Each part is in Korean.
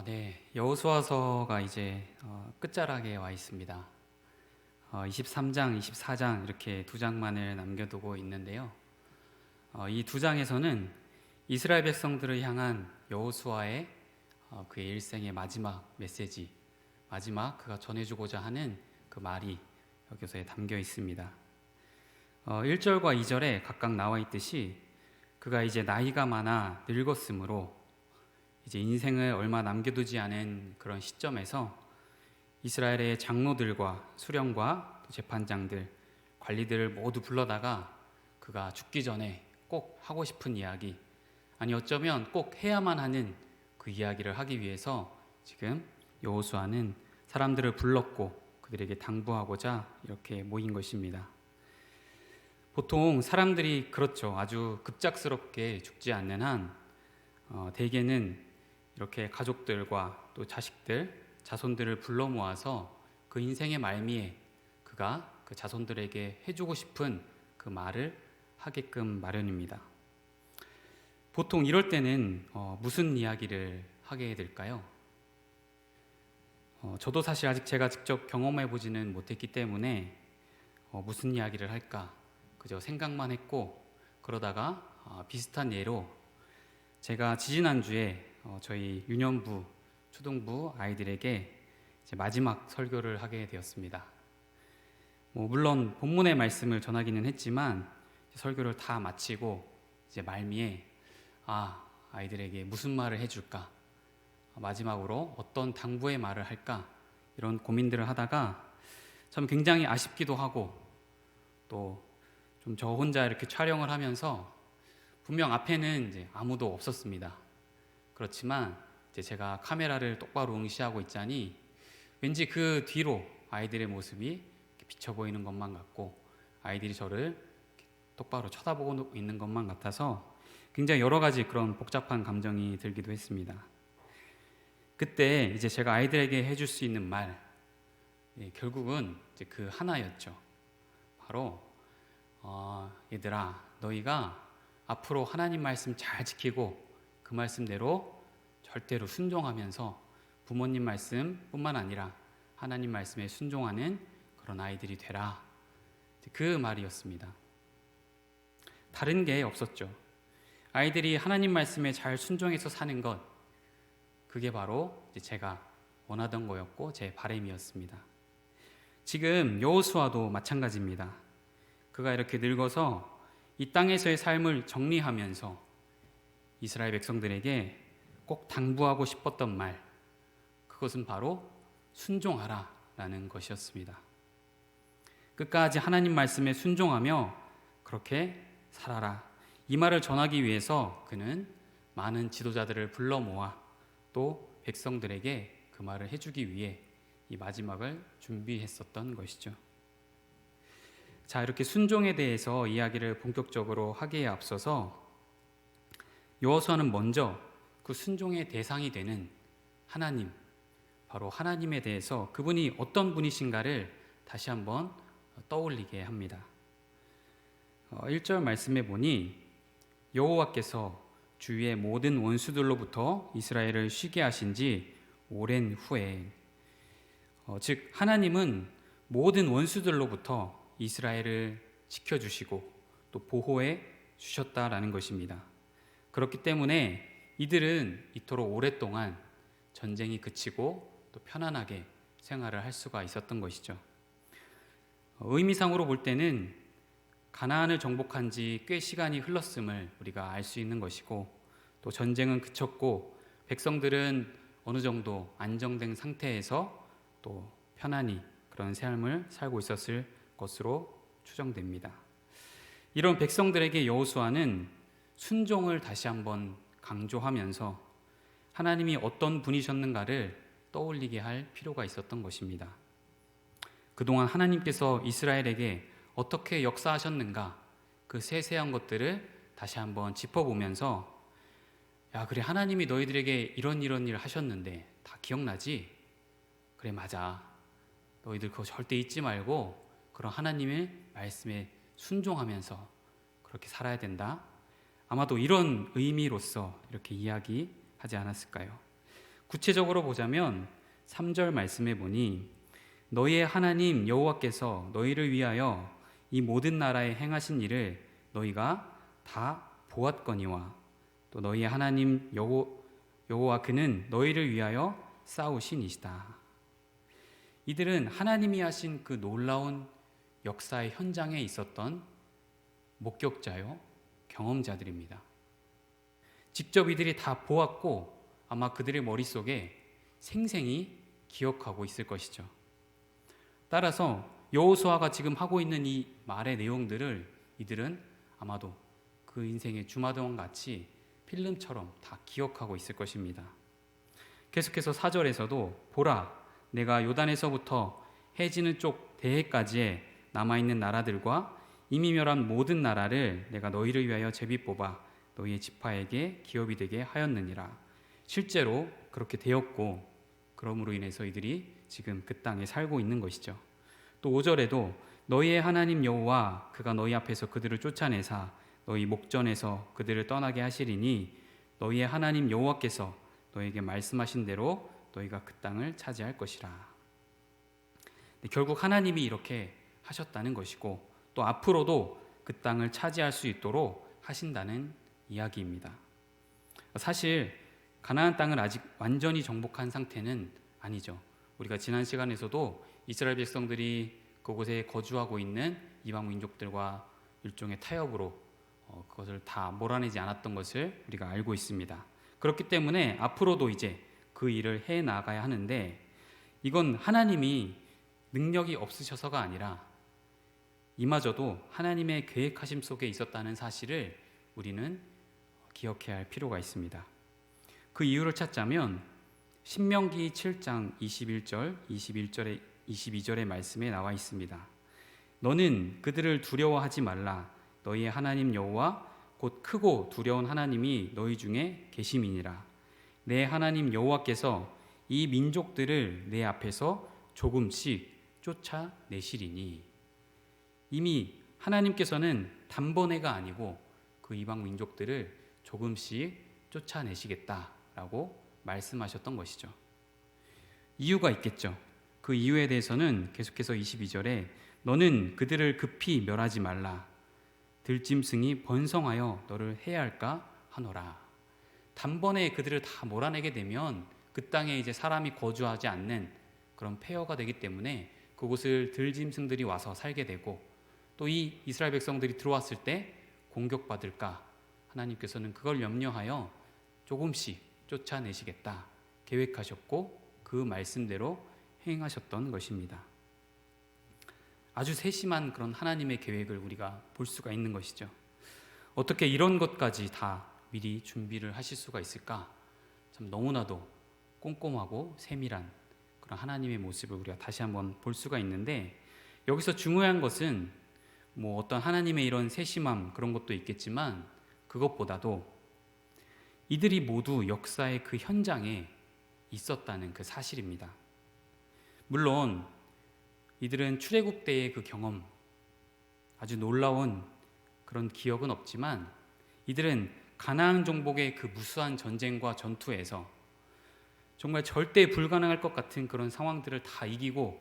네. 여호수아서가 이제 끝자락에 와 있습니다. 23장, 24장 이렇게 두 장만을 남겨두고 있는데요. 이 두 장에서는 이스라엘 백성들을 향한 여호수아의 그의 일생의 마지막 메시지, 마지막 그가 전해주고자 하는 그 말이 여기서에 담겨 있습니다. 1절과 2절에 각각 나와 있듯이 그가 이제 나이가 많아 늙었으므로 이제 인생을 얼마 남겨두지 않은 그런 시점에서 이스라엘의 장로들과 수령과 재판장들, 관리들을 모두 불러다가 그가 죽기 전에 꼭 하고 싶은 이야기, 아니 어쩌면 꼭 해야만 하는 그 이야기를 하기 위해서 지금 여호수아는 사람들을 불렀고 그들에게 당부하고자 이렇게 모인 것입니다. 보통 사람들이 그렇죠. 아주 급작스럽게 죽지 않는 한 대개는 이렇게 가족들과 또 자식들, 자손들을 불러 모아서 그 인생의 말미에 그가 그 자손들에게 해주고 싶은 그 말을 하게끔 마련입니다. 보통 이럴 때는 무슨 이야기를 하게 될까요? 저도 사실 아직 제가 직접 경험해 보지는 못했기 때문에 무슨 이야기를 할까 그저 생각만 했고, 그러다가 비슷한 예로 제가 지지난주에 저희 유년부, 초등부 아이들에게 이제 마지막 설교를 하게 되었습니다. 물론 본문의 말씀을 전하기는 했지만 설교를 다 마치고 이제 말미에 아이들에게 무슨 말을 해줄까, 마지막으로 어떤 당부의 말을 할까, 이런 고민들을 하다가 참 굉장히 아쉽기도 하고 또 좀 저 혼자 이렇게 촬영을 하면서 분명 앞에는 이제 아무도 없었습니다. 그렇지만 이제 제가 카메라를 똑바로 응시하고 있자니 왠지 그 뒤로 아이들의 모습이 비쳐 보이는 것만 같고 아이들이 저를 똑바로 쳐다보고 있는 것만 같아서 굉장히 여러 가지 그런 복잡한 감정이 들기도 했습니다. 그때 이제 제가 아이들에게 해줄 수 있는 말, 결국은 이제 그 하나였죠. 바로 얘들아, 너희가 앞으로 하나님 말씀 잘 지키고 그 말씀대로 절대로 순종하면서 부모님 말씀뿐만 아니라 하나님 말씀에 순종하는 그런 아이들이 되라, 그 말이었습니다. 다른 게 없었죠. 아이들이 하나님 말씀에 잘 순종해서 사는 것, 그게 바로 제가 원하던 거였고 제 바람이었습니다. 지금 여호수아도 마찬가지입니다. 그가 이렇게 늙어서 이 땅에서의 삶을 정리하면서 이스라엘 백성들에게 꼭 당부하고 싶었던 말, 그것은 바로 순종하라 라는 것이었습니다. 끝까지 하나님 말씀에 순종하며 그렇게 살아라, 이 말을 전하기 위해서 그는 많은 지도자들을 불러 모아 또 백성들에게 그 말을 해주기 위해 이 마지막을 준비했었던 것이죠. 자, 이렇게 순종에 대해서 이야기를 본격적으로 하기에 앞서서 여호수아는 먼저 그 순종의 대상이 되는 하나님, 바로 하나님에 대해서 그분이 어떤 분이신가를 다시 한번 떠올리게 합니다. 1절 말씀에 보니 여호와께서 주위의 모든 원수들로부터 이스라엘을 쉬게 하신 지 오랜 후에, 즉 하나님은 모든 원수들로부터 이스라엘을 지켜주시고 또 보호해 주셨다라는 것입니다. 그렇기 때문에 이들은 이토록 오랫동안 전쟁이 그치고 또 편안하게 생활을 할 수가 있었던 것이죠. 의미상으로 볼 때는 가나안을 정복한 지 꽤 시간이 흘렀음을 우리가 알 수 있는 것이고, 또 전쟁은 그쳤고 백성들은 어느 정도 안정된 상태에서 또 편안히 그런 삶을 살고 있었을 것으로 추정됩니다. 이런 백성들에게 여호수아는 순종을 다시 한번 강조하면서 하나님이 어떤 분이셨는가를 떠올리게 할 필요가 있었던 것입니다. 그동안 하나님께서 이스라엘에게 어떻게 역사하셨는가, 그 세세한 것들을 다시 한번 짚어보면서 그래, 하나님이 너희들에게 이런 일 하셨는데 다 기억나지? 그래, 맞아. 너희들 그거 절대 잊지 말고 그런 하나님의 말씀에 순종하면서 그렇게 살아야 된다. 아마도 이런 의미로서 이렇게 이야기하지 않았을까요? 구체적으로 보자면 3절 말씀에 보니 너희의 하나님 여호와께서 너희를 위하여 이 모든 나라에 행하신 일을 너희가 다 보았거니와 또 너희의 하나님 여호와 그는 너희를 위하여 싸우신 이시다. 이들은 하나님이 하신 그 놀라운 역사의 현장에 있었던 목격자요, 경험자들입니다. 직접 이들이 다 보았고 아마 그들의 머릿속에 생생히 기억하고 있을 것이죠. 따라서 여호수아가 지금 하고 있는 이 말의 내용들을 이들은 아마도 그 인생의 주마등 같이 필름처럼 다 기억하고 있을 것입니다. 계속해서 4절에서도 보라 내가 요단에서부터 해지는 쪽 대해까지의 남아있는 나라들과 이미 멸한 모든 나라를 내가 너희를 위하여 제비 뽑아 너희의 지파에게 기업이 되게 하였느니라. 실제로 그렇게 되었고 그러므로 인해서 이들이 지금 그 땅에 살고 있는 것이죠. 또 5절에도 너희의 하나님 여호와 그가 너희 앞에서 그들을 쫓아내사 너희 목전에서 그들을 떠나게 하시리니 너희의 하나님 여호와께서 너희에게 말씀하신 대로 너희가 그 땅을 차지할 것이라. 결국 하나님이 이렇게 하셨다는 것이고 또 앞으로도 그 땅을 차지할 수 있도록 하신다는 이야기입니다. 사실 가나안 땅을 아직 완전히 정복한 상태는 아니죠. 우리가 지난 시간에서도 이스라엘 백성들이 그곳에 거주하고 있는 이방 민족들과 일종의 타협으로 그것을 다 몰아내지 않았던 것을 우리가 알고 있습니다. 그렇기 때문에 앞으로도 이제 그 일을 해 나가야 하는데 이건 하나님이 능력이 없으셔서가 아니라 이마저도 하나님의 계획하심 속에 있었다는 사실을 우리는 기억해야 할 필요가 있습니다. 그 이유를 찾자면 신명기 7장 21절, 22절의 말씀에 나와 있습니다. 너는 그들을 두려워하지 말라. 너희의 하나님 여호와 곧 크고 두려운 하나님이 너희 중에 계심이니라. 내 하나님 여호와께서 이 민족들을 내 앞에서 조금씩 쫓아내시리니. 이미 하나님께서는 단번에가 아니고 그 이방 민족들을 조금씩 쫓아내시겠다라고 말씀하셨던 것이죠. 이유가 있겠죠. 그 이유에 대해서는 계속해서 22절에 너는 그들을 급히 멸하지 말라. 들짐승이 번성하여 너를 해할까 하노라. 단번에 그들을 다 몰아내게 되면 그 땅에 이제 사람이 거주하지 않는 그런 폐허가 되기 때문에 그곳을 들짐승들이 와서 살게 되고 또 이 이스라엘 백성들이 들어왔을 때 공격받을까 하나님께서는 그걸 염려하여 조금씩 쫓아내시겠다 계획하셨고 그 말씀대로 행하셨던 것입니다. 아주 세심한 그런 하나님의 계획을 우리가 볼 수가 있는 것이죠. 어떻게 이런 것까지 다 미리 준비를 하실 수가 있을까? 참 너무나도 꼼꼼하고 세밀한 그런 하나님의 모습을 우리가 다시 한번 볼 수가 있는데 여기서 중요한 것은 어떤 하나님의 이런 세심함 그런 것도 있겠지만 그것보다도 이들이 모두 역사의 그 현장에 있었다는 그 사실입니다. 물론 이들은 출애굽 때의 그 경험, 아주 놀라운 그런 기억은 없지만 이들은 가나안 정복의 그 무수한 전쟁과 전투에서 정말 절대 불가능할 것 같은 그런 상황들을 다 이기고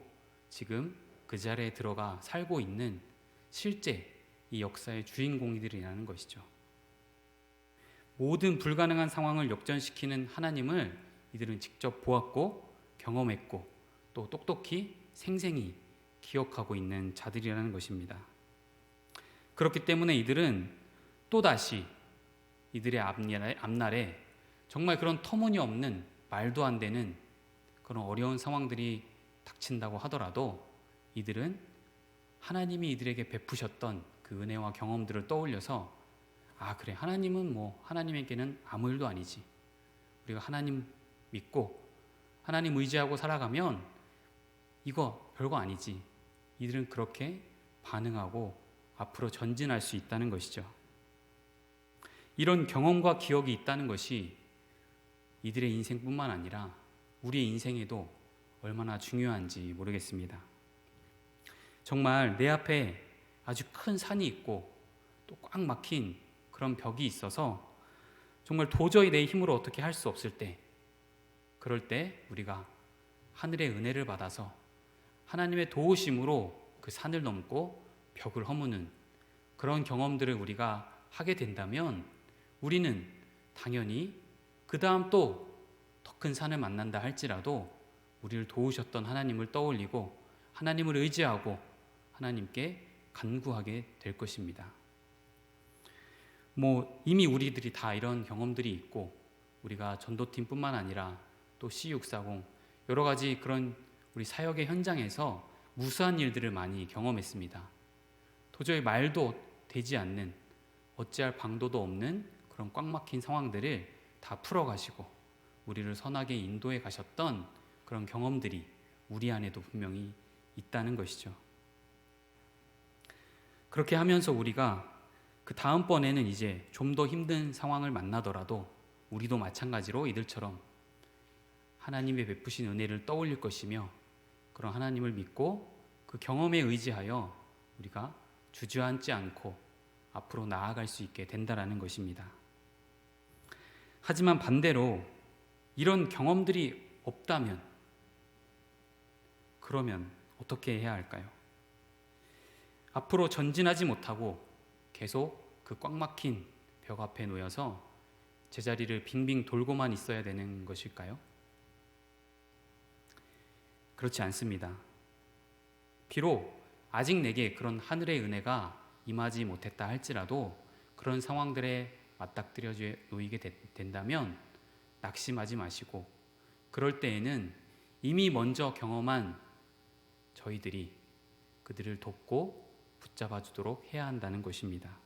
지금 그 자리에 들어가 살고 있는 실제 이 역사의 주인공이들이라는 것이죠. 모든 불가능한 상황을 역전시키는 하나님을 이들은 직접 보았고 경험했고 또 똑똑히 생생히 기억하고 있는 자들이라는 것입니다. 그렇기 때문에 이들은 또다시 이들의 앞날에 정말 그런 터무니없는 말도 안 되는 그런 어려운 상황들이 닥친다고 하더라도 이들은 하나님이 이들에게 베푸셨던 그 은혜와 경험들을 떠올려서 그래 하나님은 하나님에게는 아무 일도 아니지. 우리가 하나님 믿고 하나님 의지하고 살아가면 이거 별거 아니지. 이들은 그렇게 반응하고 앞으로 전진할 수 있다는 것이죠. 이런 경험과 기억이 있다는 것이 이들의 인생뿐만 아니라 우리의 인생에도 얼마나 중요한지 모르겠습니다. 정말 내 앞에 아주 큰 산이 있고 또 꽉 막힌 그런 벽이 있어서 정말 도저히 내 힘으로 어떻게 할 수 없을 때 그럴 때 우리가 하늘의 은혜를 받아서 하나님의 도우심으로 그 산을 넘고 벽을 허무는 그런 경험들을 우리가 하게 된다면 우리는 당연히 그 다음 또 더 큰 산을 만난다 할지라도 우리를 도우셨던 하나님을 떠올리고 하나님을 의지하고 하나님께 간구하게 될 것입니다. 이미 우리들이 다 이런 경험들이 있고 우리가 전도팀뿐만 아니라 또 C640 여러 가지 그런 우리 사역의 현장에서 무수한 일들을 많이 경험했습니다. 도저히 말도 되지 않는 어찌할 방도도 없는 그런 꽉 막힌 상황들을 다 풀어가시고 우리를 선하게 인도해 가셨던 그런 경험들이 우리 안에도 분명히 있다는 것이죠. 그렇게 하면서 우리가 그 다음번에는 이제 좀 더 힘든 상황을 만나더라도 우리도 마찬가지로 이들처럼 하나님의 베푸신 은혜를 떠올릴 것이며 그런 하나님을 믿고 그 경험에 의지하여 우리가 주저앉지 않고 앞으로 나아갈 수 있게 된다라는 것입니다. 하지만 반대로 이런 경험들이 없다면 그러면 어떻게 해야 할까요? 앞으로 전진하지 못하고 계속 그 꽉 막힌 벽 앞에 놓여서 제자리를 빙빙 돌고만 있어야 되는 것일까요? 그렇지 않습니다. 비록 아직 내게 그런 하늘의 은혜가 임하지 못했다 할지라도 그런 상황들에 맞닥뜨려 놓이게 된다면 낙심하지 마시고 그럴 때에는 이미 먼저 경험한 저희들이 그들을 돕고 붙잡아 주도록 해야 한다는 것입니다.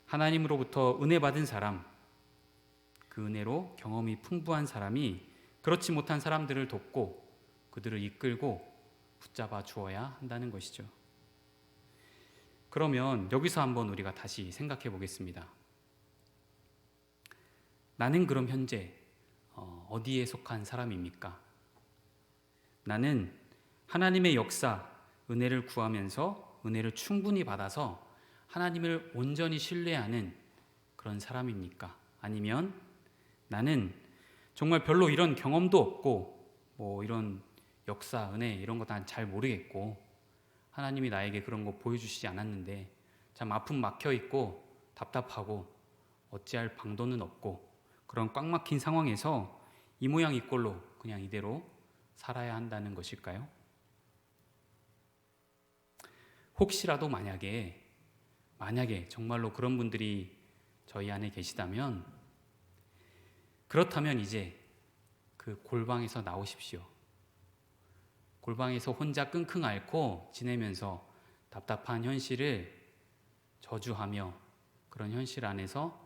하나님으로부터 은혜 받은 사람, 그 은혜로 경험이 풍부한 사람이 그렇지 못한 사람들을 돕고 그들을 이끌고 붙잡아 주어야 한다는 것이죠. 그러면 여기서 한번 우리가 다시 생각해 보겠습니다. 나는 그럼 현재 어디에 속한 사람입니까? 나는 하나님의 역사, 은혜를 구하면서 은혜를 충분히 받아서 하나님을 온전히 신뢰하는 그런 사람입니까? 아니면 나는 정말 별로 이런 경험도 없고 이런 역사, 은혜 이런 거 난 잘 모르겠고 하나님이 나에게 그런 거 보여주시지 않았는데 참 아픔 막혀 있고 답답하고 어찌할 방도는 없고 그런 꽉 막힌 상황에서 이 모양 이 꼴로 그냥 이대로 살아야 한다는 것일까요? 혹시라도 만약에 정말로 그런 분들이 저희 안에 계시다면 그렇다면 이제 그 골방에서 나오십시오. 골방에서 혼자 끙끙 앓고 지내면서 답답한 현실을 저주하며 그런 현실 안에서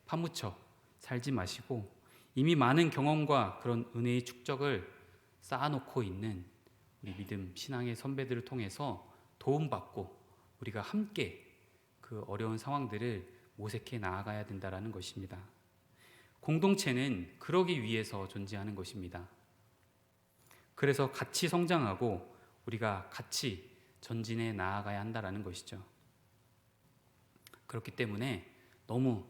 파묻혀 살지 마시고 이미 많은 경험과 그런 은혜의 축적을 쌓아놓고 있는 우리 믿음 신앙의 선배들을 통해서 도움받고 우리가 함께 그 어려운 상황들을 모색해 나아가야 된다는 것입니다. 공동체는 그러기 위해서 존재하는 것입니다. 그래서 같이 성장하고 우리가 같이 전진해 나아가야 한다는 것이죠. 그렇기 때문에 너무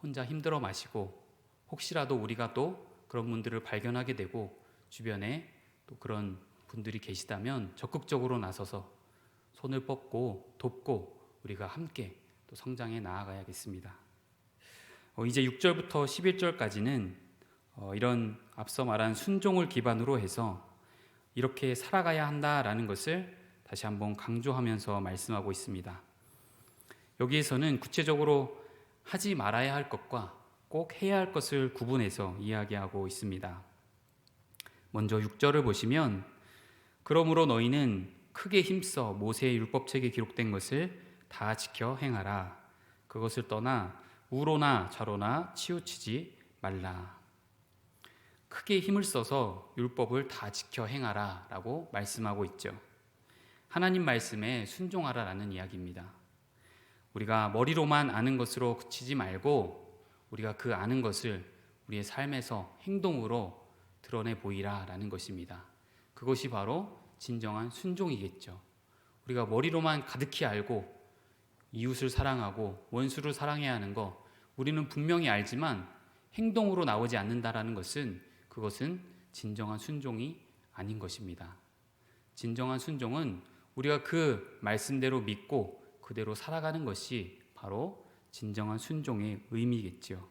혼자 힘들어 마시고 혹시라도 우리가 또 그런 분들을 발견하게 되고 주변에 또 그런 분들이 계시다면 적극적으로 나서서 손을 뻗고 돕고 우리가 함께 또 성장해 나아가야겠습니다. 이제 6절부터 11절까지는 이런 앞서 말한 순종을 기반으로 해서 이렇게 살아가야 한다라는 것을 다시 한번 강조하면서 말씀하고 있습니다. 여기에서는 구체적으로 하지 말아야 할 것과 꼭 해야 할 것을 구분해서 이야기하고 있습니다. 먼저 6절을 보시면 그러므로 너희는 크게 힘써 모세의 율법책에 기록된 것을 다 지켜 행하라. 그것을 떠나 우로나 좌로나 치우치지 말라. 크게 힘을 써서 율법을 다 지켜 행하라 라고 말씀하고 있죠. 하나님 말씀에 순종하라라는 이야기입니다. 우리가 머리로만 아는 것으로 그치지 말고 우리가 그 아는 것을 우리의 삶에서 행동으로 드러내 보이라라는 것입니다. 그것이 바로 진정한 순종이겠죠. 우리가 머리로만 가득히 알고 이웃을 사랑하고 원수를 사랑해야 하는 거 우리는 분명히 알지만 행동으로 나오지 않는다라는 것은 그것은 진정한 순종이 아닌 것입니다. 진정한 순종은 우리가 그 말씀대로 믿고 그대로 살아가는 것이 바로 진정한 순종의 의미겠지요.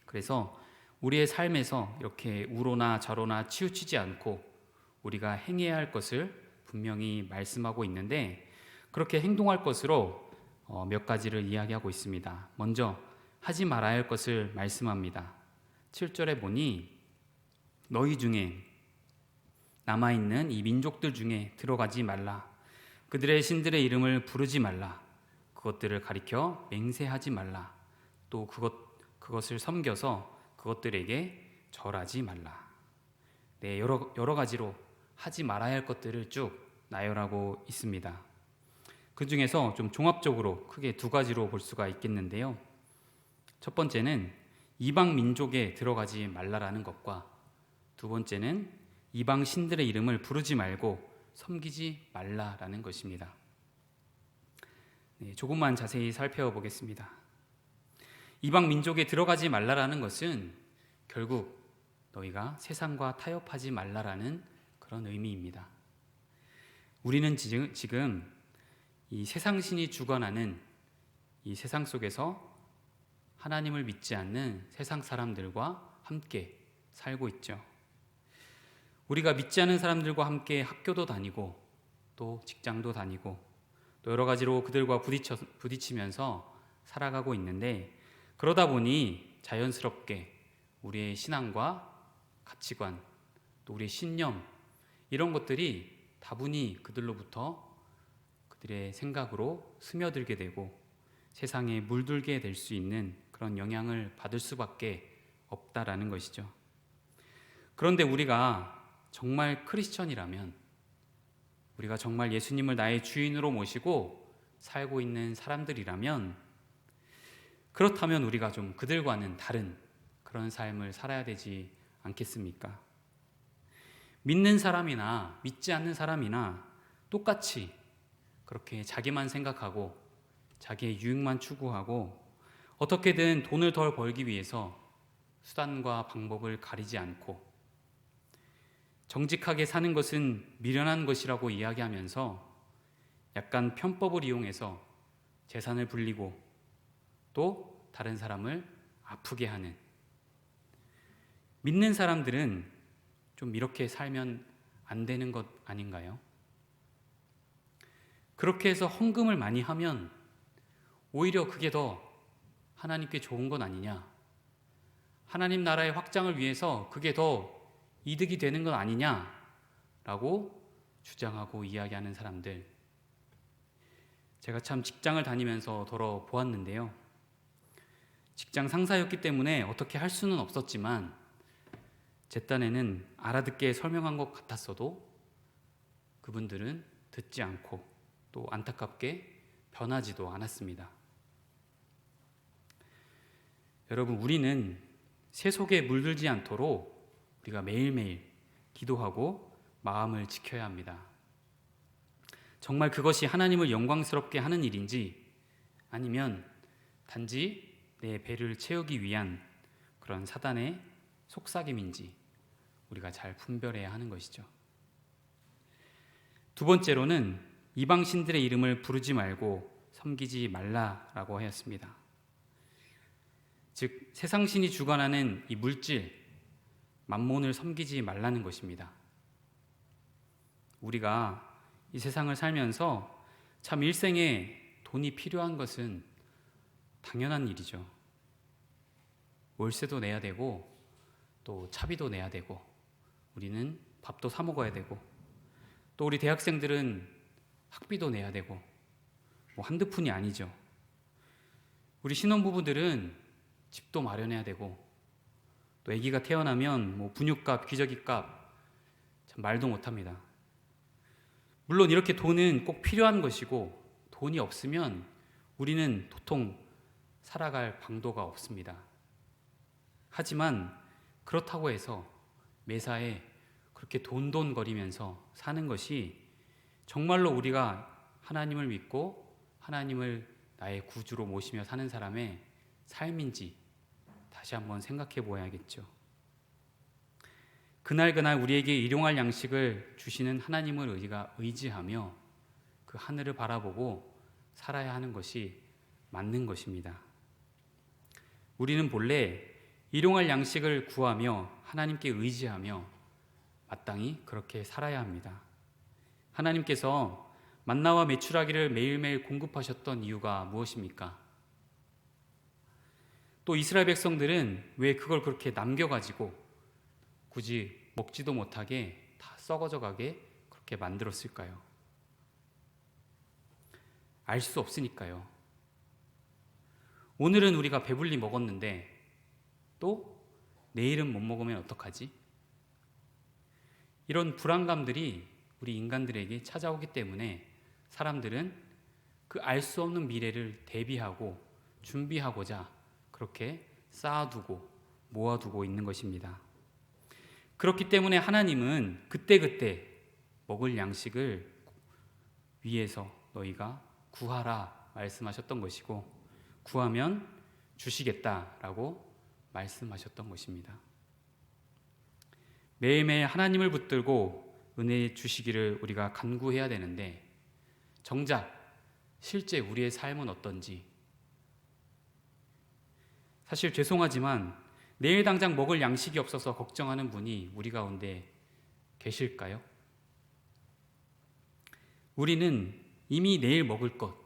그래서 우리의 삶에서 이렇게 우로나 좌로나 치우치지 않고 우리가 행해야 할 것을 분명히 말씀하고 있는데, 그렇게 행동할 것으로 몇 가지를 이야기하고 있습니다. 먼저 하지 말아야 할 것을 말씀합니다. 7절에 보니 너희 중에 남아있는 이 민족들 중에 들어가지 말라. 그들의 신들의 이름을 부르지 말라. 그것들을 가리켜 맹세하지 말라. 또 그것을 섬겨서 그것들에게 절하지 말라. 네, 여러 가지로 하지 말아야 할 것들을 쭉 나열하고 있습니다. 그 중에서 좀 종합적으로 크게 두 가지로 볼 수가 있겠는데요. 첫 번째는 이방 민족에 들어가지 말라라는 것과, 두 번째는 이방 신들의 이름을 부르지 말고 섬기지 말라라는 것입니다. 네, 조금만 자세히 살펴보겠습니다. 이방 민족에 들어가지 말라라는 것은 결국 너희가 세상과 타협하지 말라라는 그런 의미입니다. 우리는 지금 이 세상신이 주관하는 이 세상 속에서 하나님을 믿지 않는 세상 사람들과 함께 살고 있죠. 우리가 믿지 않는 사람들과 함께 학교도 다니고 또 직장도 다니고 또 여러 가지로 그들과 부딪히면서 살아가고 있는데, 그러다 보니 자연스럽게 우리의 신앙과 가치관 또 우리의 신념, 이런 것들이 다분히 그들로부터 그들의 생각으로 스며들게 되고 세상에 물들게 될 수 있는 그런 영향을 받을 수밖에 없다라는 것이죠. 그런데 우리가 정말 크리스천이라면, 우리가 정말 예수님을 나의 주인으로 모시고 살고 있는 사람들이라면, 그렇다면 우리가 좀 그들과는 다른 그런 삶을 살아야 되지 않겠습니까? 믿는 사람이나 믿지 않는 사람이나 똑같이 그렇게 자기만 생각하고 자기의 유익만 추구하고 어떻게든 돈을 덜 벌기 위해서 수단과 방법을 가리지 않고 정직하게 사는 것은 미련한 것이라고 이야기하면서 약간 편법을 이용해서 재산을 불리고 또 다른 사람을 아프게 하는, 믿는 사람들은 좀 이렇게 살면 안 되는 것 아닌가요? 그렇게 해서 헌금을 많이 하면 오히려 그게 더 하나님께 좋은 건 아니냐, 하나님 나라의 확장을 위해서 그게 더 이득이 되는 건 아니냐라고 주장하고 이야기하는 사람들, 제가 참 직장을 다니면서 더러 보았는데요. 직장 상사였기 때문에 어떻게 할 수는 없었지만 제 딴에는 알아듣게 설명한 것 같았어도 그분들은 듣지 않고 또 안타깝게 변하지도 않았습니다. 여러분, 우리는 세속에 물들지 않도록 우리가 매일매일 기도하고 마음을 지켜야 합니다. 정말 그것이 하나님을 영광스럽게 하는 일인지 아니면 단지 내 배를 채우기 위한 그런 사단의 속삭임인지 우리가 잘 분별해야 하는 것이죠. 두 번째로는 이방 신들의 이름을 부르지 말고 섬기지 말라라고 하였습니다. 즉 세상 신이 주관하는 이 물질, 만몬을 섬기지 말라는 것입니다. 우리가 이 세상을 살면서 참 일생에 돈이 필요한 것은 당연한 일이죠. 월세도 내야 되고 또 차비도 내야 되고 우리는 밥도 사 먹어야 되고 또 우리 대학생들은 학비도 내야 되고 뭐 한두 푼이 아니죠. 우리 신혼부부들은 집도 마련해야 되고 또 아기가 태어나면 뭐 분유값, 기저귀값 참 말도 못합니다. 물론 이렇게 돈은 꼭 필요한 것이고 돈이 없으면 우리는 도통 살아갈 방도가 없습니다. 하지만 그렇다고 해서 매사에 그렇게 돈돈거리면서 사는 것이 정말로 우리가 하나님을 믿고 하나님을 나의 구주로 모시며 사는 사람의 삶인지 다시 한번 생각해 보아야겠죠. 그날 우리에게 일용할 양식을 주시는 하나님을 우리가 의지하며 그 하늘을 바라보고 살아야 하는 것이 맞는 것입니다. 우리는 본래 일용할 양식을 구하며 하나님께 의지하며 마땅히 그렇게 살아야 합니다. 하나님께서 만나와 메추라기를 매일매일 공급하셨던 이유가 무엇입니까? 또 이스라엘 백성들은 왜 그걸 그렇게 남겨가지고 굳이 먹지도 못하게 다 썩어져 가게 그렇게 만들었을까요? 알 수 없으니까요. 오늘은 우리가 배불리 먹었는데 또 내일은 못 먹으면 어떡하지? 이런 불안감들이 우리 인간들에게 찾아오기 때문에 사람들은 그 알 수 없는 미래를 대비하고 준비하고자 그렇게 쌓아두고 모아두고 있는 것입니다. 그렇기 때문에 하나님은 그때그때 먹을 양식을 위해서 너희가 구하라 말씀하셨던 것이고 구하면 주시겠다라고 말씀하셨던 것입니다. 매일매일 하나님을 붙들고 은혜 주시기를 우리가 간구해야 되는데 정작 실제 우리의 삶은 어떤지 사실 죄송하지만 내일 당장 먹을 양식이 없어서 걱정하는 분이 우리 가운데 계실까요? 우리는 이미 내일 먹을 것,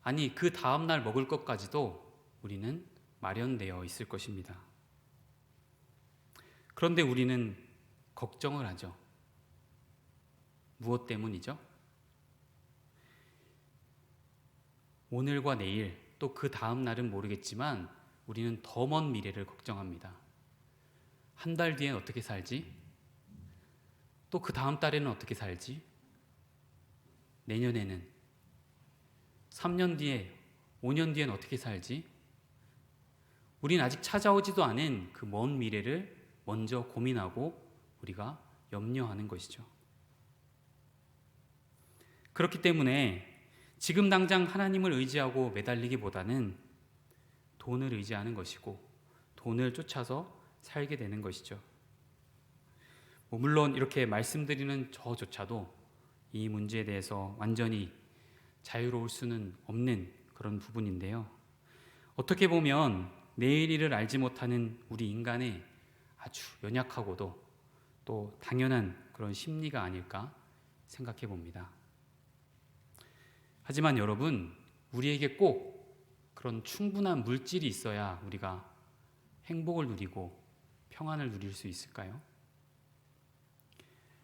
아니 그 다음날 먹을 것까지도 우리는 마련되어 있을 것입니다. 그런데 우리는 걱정을 하죠. 무엇 때문이죠? 오늘과 내일 또 그 다음날은 모르겠지만 우리는 더 먼 미래를 걱정합니다. 한 달 뒤엔 어떻게 살지? 또 그 다음 달에는 어떻게 살지? 내년에는? 3년 뒤에, 5년 뒤엔 어떻게 살지? 우린 아직 찾아오지도 않은 그 먼 미래를 먼저 고민하고 우리가 염려하는 것이죠. 그렇기 때문에 지금 당장 하나님을 의지하고 매달리기보다는 돈을 의지하는 것이고 돈을 쫓아서 살게 되는 것이죠. 물론 이렇게 말씀드리는 저조차도 이 문제에 대해서 완전히 자유로울 수는 없는 그런 부분인데요. 어떻게 보면 내일 일을 알지 못하는 우리 인간의 아주 연약하고도 또 당연한 그런 심리가 아닐까 생각해 봅니다. 하지만 여러분, 우리에게 꼭 그런 충분한 물질이 있어야 우리가 행복을 누리고 평안을 누릴 수 있을까요?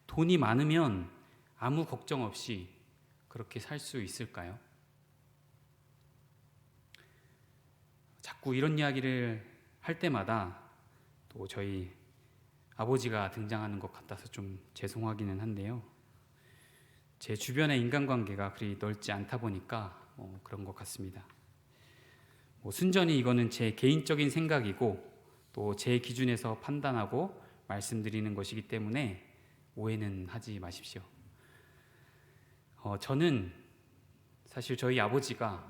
돈이 많으면 아무 걱정 없이 그렇게 살 수 있을까요? 자꾸 이런 이야기를 할 때마다 또 저희 아버지가 등장하는 것 같아서 좀 죄송하기는 한데요. 제 주변의 인간관계가 그리 넓지 않다 보니까 그런 것 같습니다. 순전히 이거는 제 개인적인 생각이고 또 제 기준에서 판단하고 말씀드리는 것이기 때문에 오해는 하지 마십시오. 저는 사실 저희 아버지가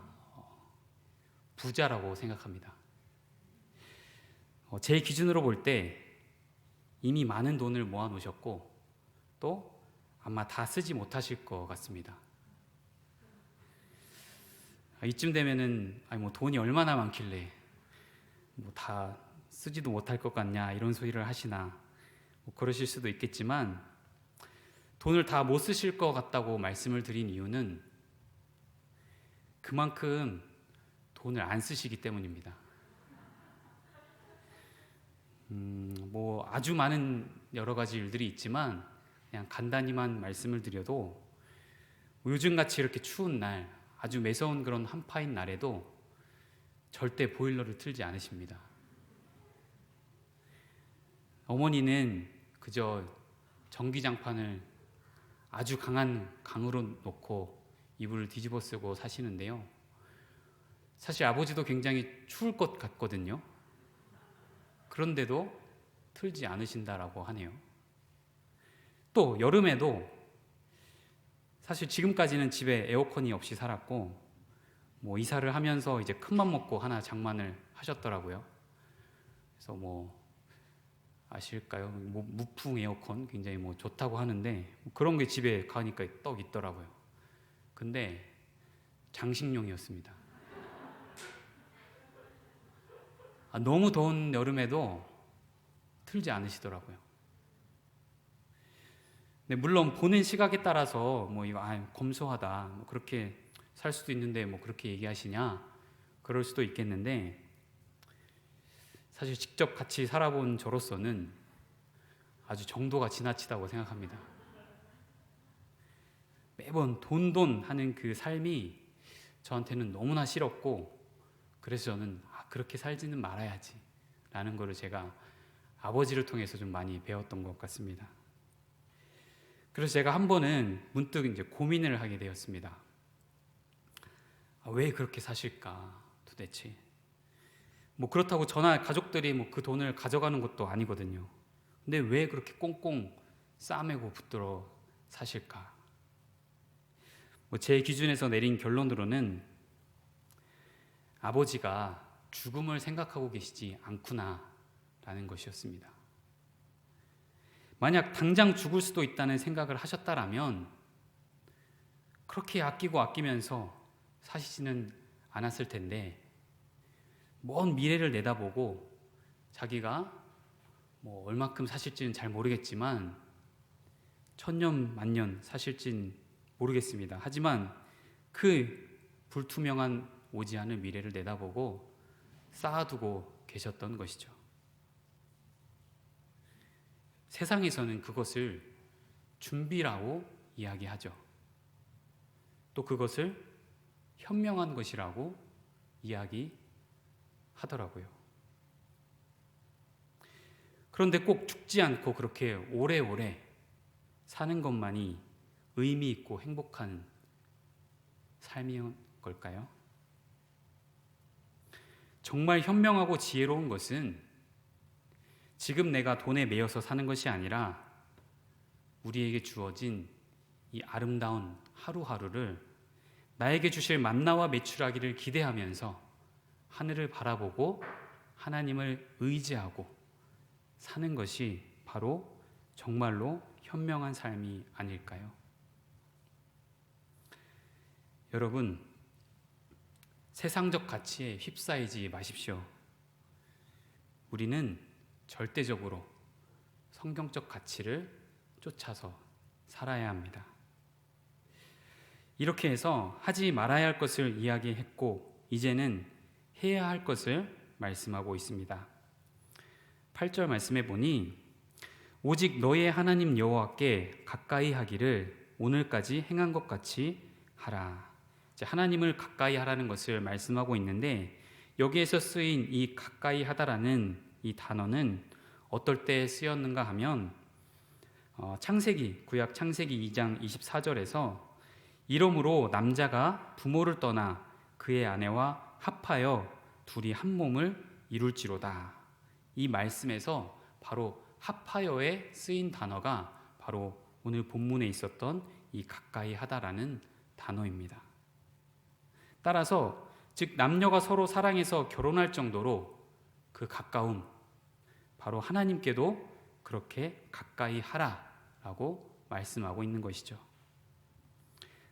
부자라고 생각합니다. 제 기준으로 볼 때 이미 많은 돈을 모아 놓으셨고 또 아마 다 쓰지 못하실 것 같습니다. 이쯤 되면은 돈이 얼마나 많길래 다 쓰지도 못할 것 같냐 이런 소리를 하시나 그러실 수도 있겠지만 돈을 다 못 쓰실 것 같다고 말씀을 드린 이유는 그만큼 돈을 안 쓰시기 때문입니다. 아주 많은 여러 가지 일들이 있지만 그냥 간단히만 말씀을 드려도 요즘같이 이렇게 추운 날 아주 매서운 그런 한파인 날에도 절대 보일러를 틀지 않으십니다. 어머니는 그저 전기장판을 아주 강한 강으로 놓고 이불을 뒤집어 쓰고 사시는데요. 사실 아버지도 굉장히 추울 것 같거든요. 그런데도 틀지 않으신다라고 하네요. 또 여름에도 사실 지금까지는 집에 에어컨이 없이 살았고 이사를 하면서 이제 큰맘 먹고 하나 장만을 하셨더라고요. 그래서 아실까요? 뭐 무풍 에어컨 굉장히 뭐 좋다고 하는데 그런 게 집에 가니까 떡 있더라고요. 근데 장식용이었습니다. 너무 더운 여름에도 틀지 않으시더라고요. 근데 물론 보는 시각에 따라서 뭐 이거 검소하다 뭐 그렇게 살 수도 있는데 뭐 그렇게 얘기하시냐 그럴 수도 있겠는데, 사실 직접 같이 살아본 저로서는 아주 정도가 지나치다고 생각합니다. 매번 돈 하는 그 삶이 저한테는 너무나 싫었고, 그래서 저는 그렇게 살지는 말아야지 라는 거를 제가 아버지를 통해서 좀 많이 배웠던 것 같습니다. 그래서 제가 한 번은 문득 이제 고민을 하게 되었습니다. 왜 그렇게 사실까 도대체? 뭐 그렇다고 저나 가족들이 뭐 그 돈을 가져가는 것도 아니거든요. 근데 왜 그렇게 꽁꽁 싸매고 붙들어 사실까? 뭐 제 기준에서 내린 결론으로는 아버지가 죽음을 생각하고 계시지 않구나라는 것이었습니다. 만약 당장 죽을 수도 있다는 생각을 하셨다라면 그렇게 아끼면서 사시지는 않았을 텐데, 먼 미래를 내다보고 자기가 뭐 얼마큼 사실지는 잘 모르겠지만 천년 만년 사실진 모르겠습니다. 하지만 그 불투명한 오지 않을 미래를 내다보고 쌓아두고 계셨던 것이죠. 세상에서는 그것을 준비라고 이야기하죠. 또 그것을 현명한 것이라고 이야기하더라고요. 그런데 꼭 죽지 않고 그렇게 오래오래 사는 것만이 의미 있고 행복한 삶인 걸까요? 정말 현명하고 지혜로운 것은 지금 내가 돈에 매여서 사는 것이 아니라 우리에게 주어진 이 아름다운 하루하루를 나에게 주실 만나와 메추라기를 기대하면서 하늘을 바라보고 하나님을 의지하고 사는 것이 바로 정말로 현명한 삶이 아닐까요? 여러분, 세상적 가치에 휩싸이지 마십시오. 우리는 절대적으로 성경적 가치를 쫓아서 살아야 합니다. 이렇게 해서 하지 말아야 할 것을 이야기했고, 이제는 해야 할 것을 말씀하고 있습니다. 8절 말씀해 보니 오직 너의 하나님 여호와께 가까이 하기를 오늘까지 행한 것 같이 하라. 하나님을 가까이 하라는 것을 말씀하고 있는데, 여기에서 쓰인 이 가까이 하다라는 이 단어는 어떨 때 쓰였는가 하면 구약 창세기 2장 24절에서 이러므로 남자가 부모를 떠나 그의 아내와 합하여 둘이 한 몸을 이룰지로다. 이 말씀에서 바로 합하여에 쓰인 단어가 바로 오늘 본문에 있었던 이 가까이 하다라는 단어입니다. 따라서 즉 남녀가 서로 사랑해서 결혼할 정도로 그 가까움, 바로 하나님께도 그렇게 가까이 하라라고 말씀하고 있는 것이죠.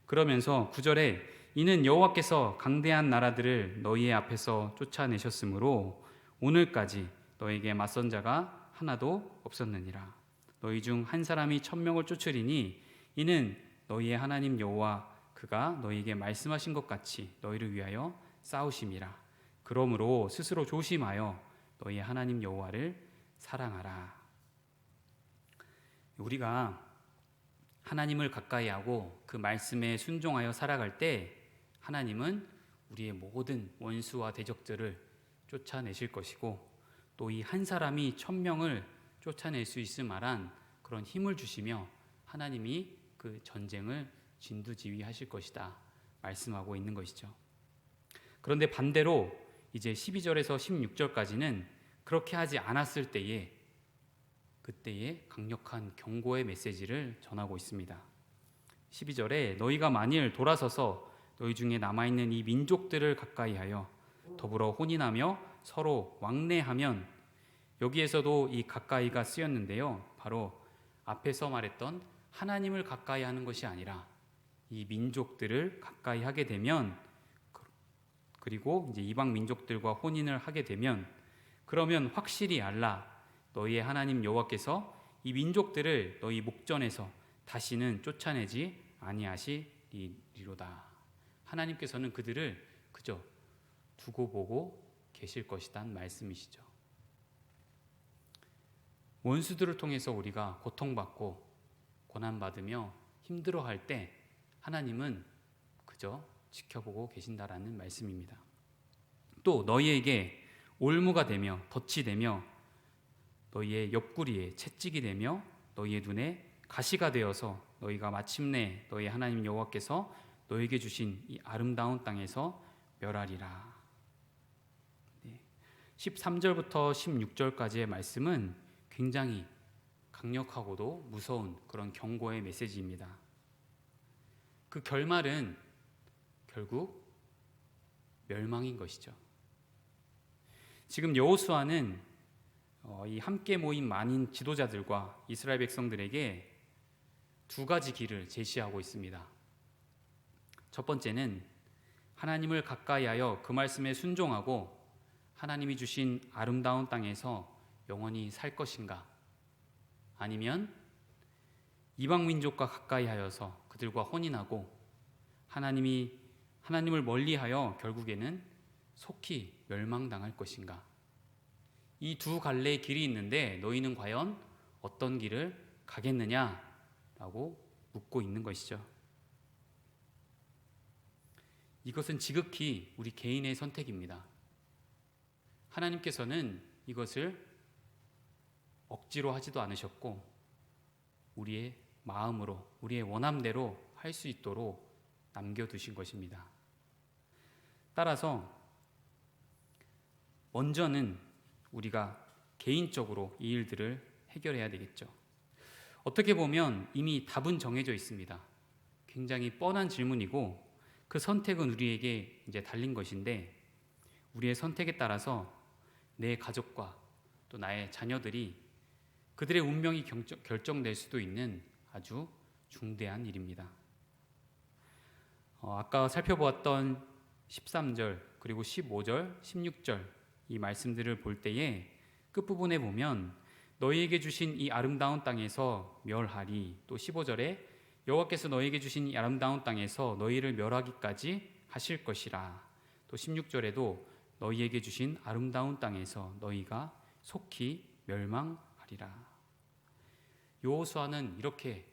그러면서 9절에 이는 여호와께서 강대한 나라들을 너희의 앞에서 쫓아내셨으므로 오늘까지 너에게 맞선 자가 하나도 없었느니라. 너희 중 한 사람이 1000명을 쫓으리니 이는 너희의 하나님 여호와 그가 너희에게 말씀하신 것 같이 너희를 위하여 싸우심이라. 그러므로 스스로 조심하여 너희의 하나님 여호와를 사랑하라. 우리가 하나님을 가까이 하고 그 말씀에 순종하여 살아갈 때 하나님은 우리의 모든 원수와 대적들을 쫓아내실 것이고, 또 이 한 사람이 1000명을 쫓아낼 수 있을 만한 그런 힘을 주시며 하나님이 그 전쟁을 진두지휘하실 것이다 말씀하고 있는 것이죠. 그런데 반대로 이제 12절에서 16절까지는 그렇게 하지 않았을 때에 그때의 강력한 경고의 메시지를 전하고 있습니다. 12절에 너희가 만일 돌아서서 너희 중에 남아있는 이 민족들을 가까이하여 더불어 혼인하며 서로 왕래하면 여기에서도 이 가까이가 쓰였는데요. 바로 앞에서 말했던 하나님을 가까이 하는 것이 아니라 이 민족들을 가까이 하게 되면, 그리고 이제 이방 민족들과 혼인을 하게 되면, 그러면 확실히 알라, 너희의 하나님 여호와께서 이 민족들을 너희 목전에서 다시는 쫓아내지 아니하시리로다. 하나님께서는 그들을 그저 두고 보고 계실 것이란 말씀이시죠. 원수들을 통해서 우리가 고통받고 고난받으며 힘들어할 때 하나님은 그저 지켜보고 계신다라는 말씀입니다. 또 너희에게 올무가 되며 덫이 되며 너희의 옆구리에 채찍이 되며 너희의 눈에 가시가 되어서 너희가 마침내 너희 하나님 여호와께서 너희에게 주신 이 아름다운 땅에서 멸하리라. 13절부터 16절까지의 말씀은 굉장히 강력하고도 무서운 그런 경고의 메시지입니다. 그 결말은 결국 멸망인 것이죠. 지금 여호수아는 이 함께 모인 많은 지도자들과 이스라엘 백성들에게 두 가지 길을 제시하고 있습니다. 첫 번째는 하나님을 가까이하여 그 말씀에 순종하고 하나님이 주신 아름다운 땅에서 영원히 살 것인가, 아니면 이방 민족과 가까이 하여서 그들과 혼인하고 하나님을 멀리하여 결국에는 속히 멸망당할 것인가. 이 두 갈래의 길이 있는데 너희는 과연 어떤 길을 가겠느냐라고 묻고 있는 것이죠. 이것은 지극히 우리 개인의 선택입니다. 하나님께서는 이것을 억지로 하지도 않으셨고 우리의 마음으로, 우리의 원함대로 할 수 있도록 남겨두신 것입니다. 따라서 먼저는 우리가 개인적으로 이 일들을 해결해야 되겠죠. 어떻게 보면 이미 답은 정해져 있습니다. 굉장히 뻔한 질문이고 그 선택은 우리에게 이제 달린 것인데, 우리의 선택에 따라서 내 가족과 또 나의 자녀들이 그들의 운명이 결정될 수도 있는 아주 중대한 일입니다. 아까 살펴보았던 13절 그리고 15절, 16절 이 말씀들을 볼 때에 끝부분에 보면 너희에게 주신 이 아름다운 땅에서 멸하리, 또 15절에 여호와께서 너희에게 주신 이 아름다운 땅에서 너희를 멸하기까지 하실 것이라, 또 16절에도 너희에게 주신 아름다운 땅에서 너희가 속히 멸망하리라. 여호수아는 이렇게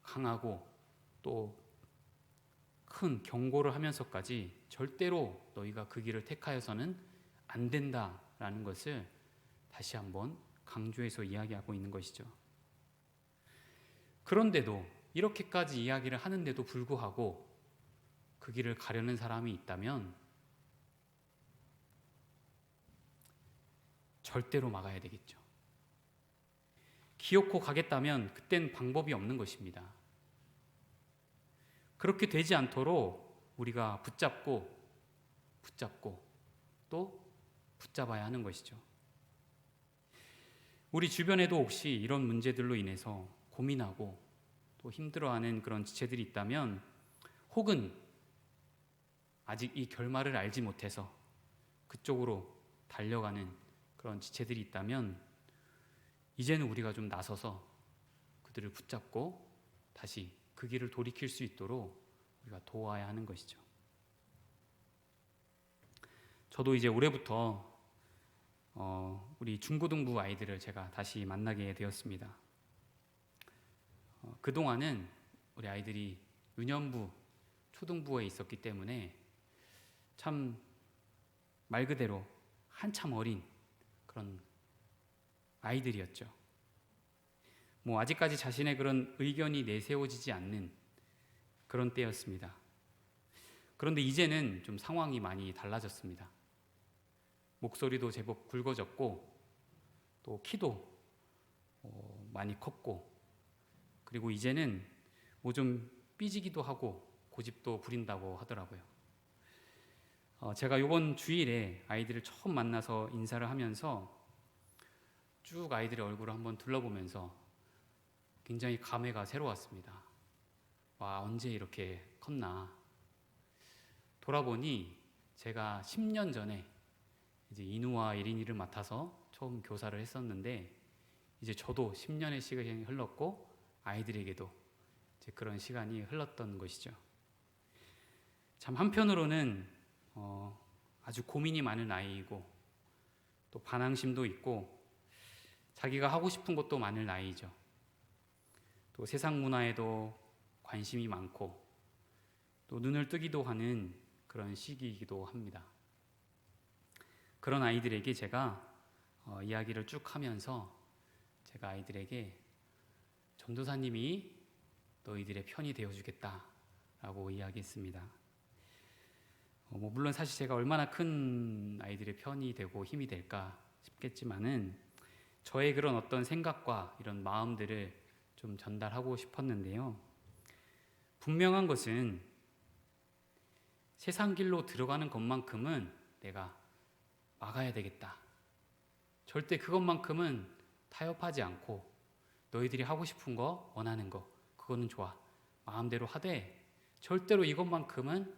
강하고 또 큰 경고를 하면서까지 절대로 너희가 그 길을 택하여서는 안 된다라는 것을 다시 한번 강조해서 이야기하고 있는 것이죠. 그런데도 이렇게까지 이야기를 하는데도 불구하고 그 길을 가려는 사람이 있다면 절대로 막아야 되겠죠. 기어코 가겠다면 그땐 방법이 없는 것입니다. 그렇게 되지 않도록 우리가 붙잡고 또 붙잡아야 하는 것이죠. 우리 주변에도 혹시 이런 문제들로 인해서 고민하고 또 힘들어하는 그런 지체들이 있다면, 혹은 아직 이 결말을 알지 못해서 그쪽으로 달려가는 그런 지체들이 있다면, 이제는 우리가 좀 나서서 그들을 붙잡고 다시 그 길을 돌이킬 수 있도록 우리가 도와야 하는 것이죠. 저도 이제 올해부터 우리 중고등부 아이들을 제가 다시 만나게 되었습니다. 그동안은 우리 아이들이 유년부, 초등부에 있었기 때문에 참 말 그대로 한참 어린 그런 아이들이었죠. 아직까지 자신의 그런 의견이 내세워지지 않는 그런 때였습니다. 그런데 이제는 좀 상황이 많이 달라졌습니다. 목소리도 제법 굵어졌고 또 키도 많이 컸고, 그리고 이제는 좀 삐지기도 하고 고집도 부린다고 하더라고요. 제가 이번 주일에 아이들을 처음 만나서 인사를 하면서 쭉 아이들의 얼굴을 한번 둘러보면서 굉장히 감회가 새로웠습니다. 와, 언제 이렇게 컸나. 돌아보니 제가 10년 전에 이제 인우와 예린이를 맡아서 처음 교사를 했었는데, 이제 저도 10년의 시간이 흘렀고 아이들에게도 이제 그런 시간이 흘렀던 것이죠. 참 한편으로는 아주 고민이 많은 아이이고 또 반항심도 있고 자기가 하고 싶은 것도 많을 나이죠. 또 세상 문화에도 관심이 많고 또 눈을 뜨기도 하는 그런 시기이기도 합니다. 그런 아이들에게 제가 이야기를 쭉 하면서 제가 아이들에게 전도사님이 너희들의 편이 되어주겠다라고 이야기했습니다. 물론 사실 제가 얼마나 큰 아이들의 편이 되고 힘이 될까 싶겠지만은 저의 그런 어떤 생각과 이런 마음들을 좀 전달하고 싶었는데요. 분명한 것은 세상 길로 들어가는 것만큼은 내가 막아야 되겠다. 절대 그것만큼은 타협하지 않고 너희들이 하고 싶은 거, 원하는 거, 그거는 좋아. 마음대로 하되 절대로 이것만큼은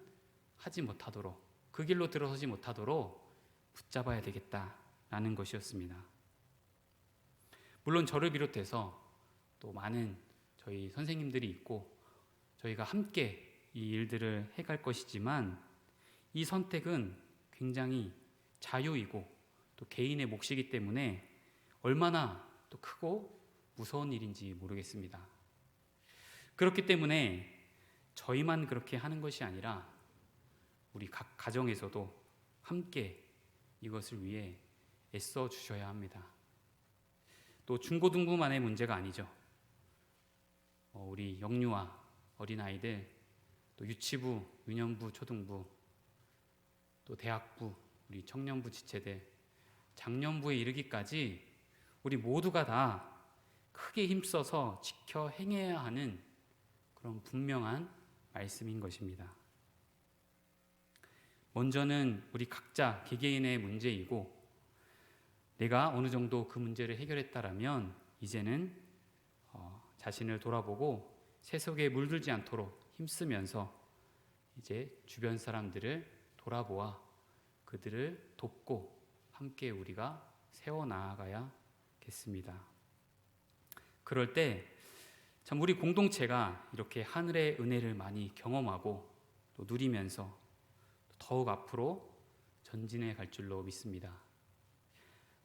하지 못하도록, 그 길로 들어서지 못하도록 붙잡아야 되겠다라는 것이었습니다. 물론 저를 비롯해서 또 많은 저희 선생님들이 있고 저희가 함께 이 일들을 해갈 것이지만 이 선택은 굉장히 자유이고 또 개인의 몫이기 때문에 얼마나 또 크고 무서운 일인지 모르겠습니다. 그렇기 때문에 저희만 그렇게 하는 것이 아니라 우리 각 가정에서도 함께 이것을 위해 애써 주셔야 합니다. 또 중고등부만의 문제가 아니죠. 우리 영유아, 어린아이들, 또 유치부, 유년부, 초등부, 또 대학부, 우리 청년부 지체들, 장년부에 이르기까지 우리 모두가 다 크게 힘써서 지켜 행해야 하는 그런 분명한 말씀인 것입니다. 먼저는 우리 각자 개개인의 문제이고 내가 어느 정도 그 문제를 해결했다라면 이제는 자신을 돌아보고 세속에 물들지 않도록 힘쓰면서 이제 주변 사람들을 돌아보아 그들을 돕고 함께 우리가 세워나가야겠습니다. 그럴 때 참 우리 공동체가 이렇게 하늘의 은혜를 많이 경험하고 또 누리면서 더욱 앞으로 전진해 갈 줄로 믿습니다.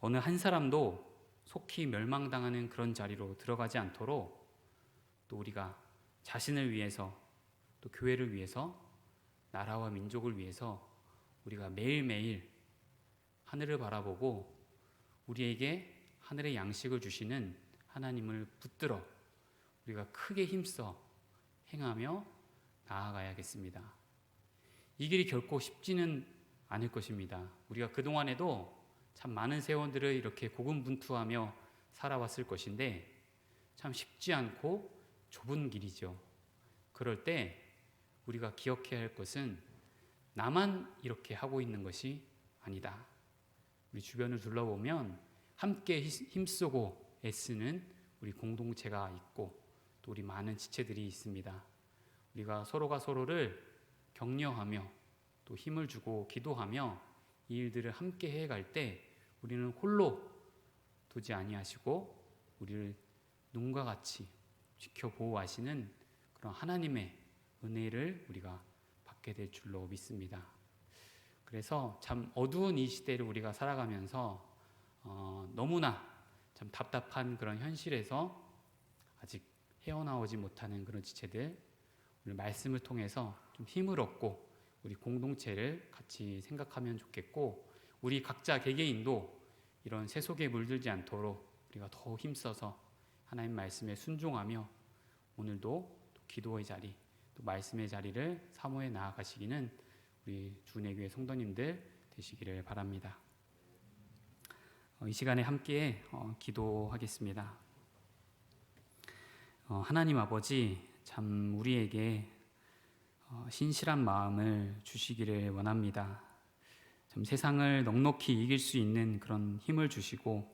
어느 한 사람도 속히 멸망당하는 그런 자리로 들어가지 않도록 또 우리가 자신을 위해서 또 교회를 위해서 나라와 민족을 위해서 우리가 매일매일 하늘을 바라보고 우리에게 하늘의 양식을 주시는 하나님을 붙들어 우리가 크게 힘써 행하며 나아가야겠습니다. 이 길이 결코 쉽지는 않을 것입니다. 우리가 그동안에도 참 많은 세월들을 이렇게 고군분투하며 살아왔을 것인데 참 쉽지 않고 좁은 길이죠. 그럴 때 우리가 기억해야 할 것은 나만 이렇게 하고 있는 것이 아니다. 우리 주변을 둘러보면 함께 힘쓰고 애쓰는 우리 공동체가 있고 또 우리 많은 지체들이 있습니다. 우리가 서로가 서로를 격려하며 또 힘을 주고 기도하며 이 일들을 함께 해갈 때 우리는 홀로 두지 아니하시고 우리를 눈과 같이 지켜보호하시는 그런 하나님의 은혜를 우리가 받게 될 줄로 믿습니다. 그래서 참 어두운 이 시대를 우리가 살아가면서 너무나 참 답답한 그런 현실에서 아직 헤어나오지 못하는 그런 지체들, 오늘 말씀을 통해서 좀 힘을 얻고 우리 공동체를 같이 생각하면 좋겠고 우리 각자 개개인도 이런 세속에 물들지 않도록 우리가 더 힘써서 하나님 말씀에 순종하며 오늘도 또 기도의 자리, 또 말씀의 자리를 사모해 나아가시기는 우리 주은혜교회 성도님들 되시기를 바랍니다. 이 시간에 함께 기도하겠습니다. 하나님 아버지, 참 우리에게 신실한 마음을 주시기를 원합니다. 참 세상을 넉넉히 이길 수 있는 그런 힘을 주시고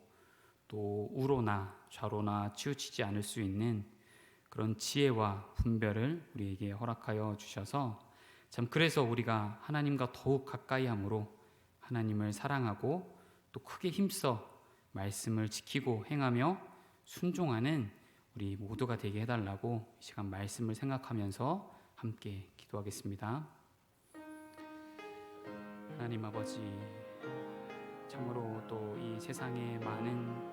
또 우로나 좌로나 치우치지 않을 수 있는 그런 지혜와 분별을 우리에게 허락하여 주셔서 참 그래서 우리가 하나님과 더욱 가까이 함으로 하나님을 사랑하고 또 크게 힘써 말씀을 지키고 행하며 순종하는 우리 모두가 되게 해달라고 이 시간 말씀을 생각하면서 함께 기도하겠습니다. 하나님 아버지, 참으로 또 이 세상의 많은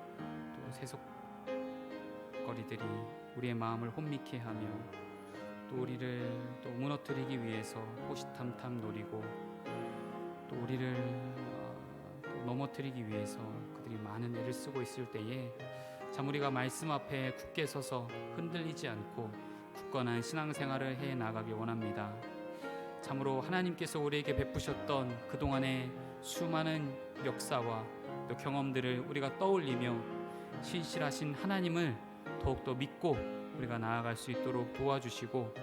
또 세속거리들이 우리의 마음을 혼미케 하며 또 우리를 또 무너뜨리기 위해서 호시탐탐 노리고 또 우리를 또 넘어뜨리기 위해서 그들이 많은 애를 쓰고 있을 때에 참 우리가 말씀 앞에 굳게 서서 흔들리지 않고 굳건한 신앙생활을 해 나가길 원합니다. 참으로 하나님께서 우리에게 베푸셨던 그동안의 수많은 역사와 또 경험들을 우리가 떠올리며 신실하신 하나님을 더욱더 믿고 우리가 나아갈 수 있도록 도와주시고,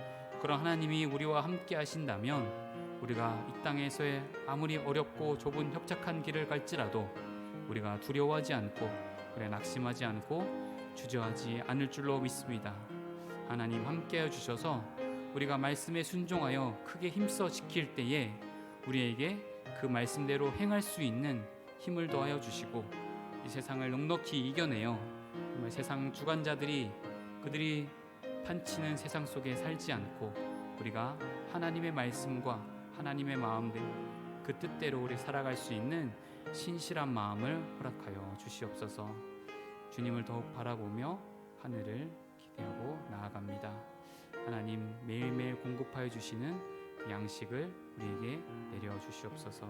그런 하나님이 우리와 함께 하신다면 우리가 이 땅에서의 아무리 어렵고 좁은 협착한 길을 갈지라도 우리가 두려워하지 않고 낙심하지 않고 주저하지 않을 줄로 믿습니다. 하나님 함께해 주셔서 우리가 말씀에 순종하여 크게 힘써 지킬 때에 우리에게 그 말씀대로 행할 수 있는 힘을 더하여 주시고 이 세상을 넉넉히 이겨내어 정말 세상 주관자들이 그들이 판치는 세상 속에 살지 않고 우리가 하나님의 말씀과 하나님의 마음대로 그 뜻대로 우리 살아갈 수 있는 신실한 마음을 허락하여 주시옵소서. 주님을 더욱 바라보며 하늘을 기대하고 나아갑니다. 하나님 매일매일 공급하여 주시는 그 양식을 우리에게 내려 주시옵소서.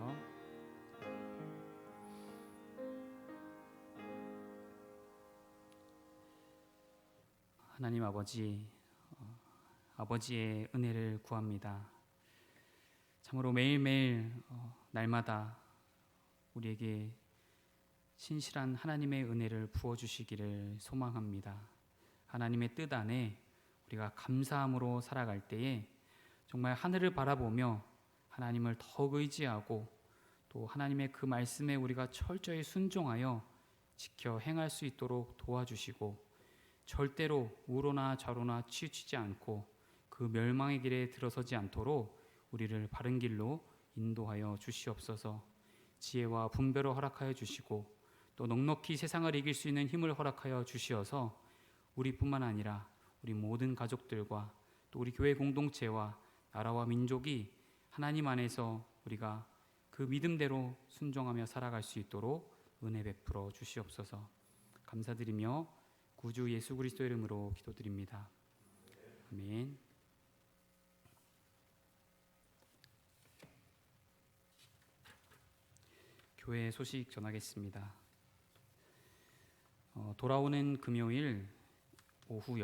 하나님 아버지, 아버지의 은혜를 구합니다. 참으로 매일매일 날마다 우리에게 신실한 하나님의 은혜를 부어주시기를 소망합니다. 하나님의 뜻 안에 우리가 감사함으로 살아갈 때에 정말 하늘을 바라보며 하나님을 더욱 의지하고 또 하나님의 그 말씀에 우리가 철저히 순종하여 지켜 행할 수 있도록 도와주시고 절대로 우로나 좌로나 치우치지 않고 그 멸망의 길에 들어서지 않도록 우리를 바른 길로 인도하여 주시옵소서. 지혜와 분별을 허락하여 주시고 또 넉넉히 세상을 이길 수 있는 힘을 허락하여 주시어서 우리뿐만 아니라 우리 모든 가족들과 또 우리 교회 공동체와 나라와 민족이 하나님 안에서 우리가 그 믿음대로 순종하며 살아갈 수 있도록 은혜 베풀어 주시옵소서. 감사드리며 구주 예수 그리스도 이름으로 기도드립니다. 아멘. 교회 소식 전하겠습니다. 돌아오는 금요일 오후 8시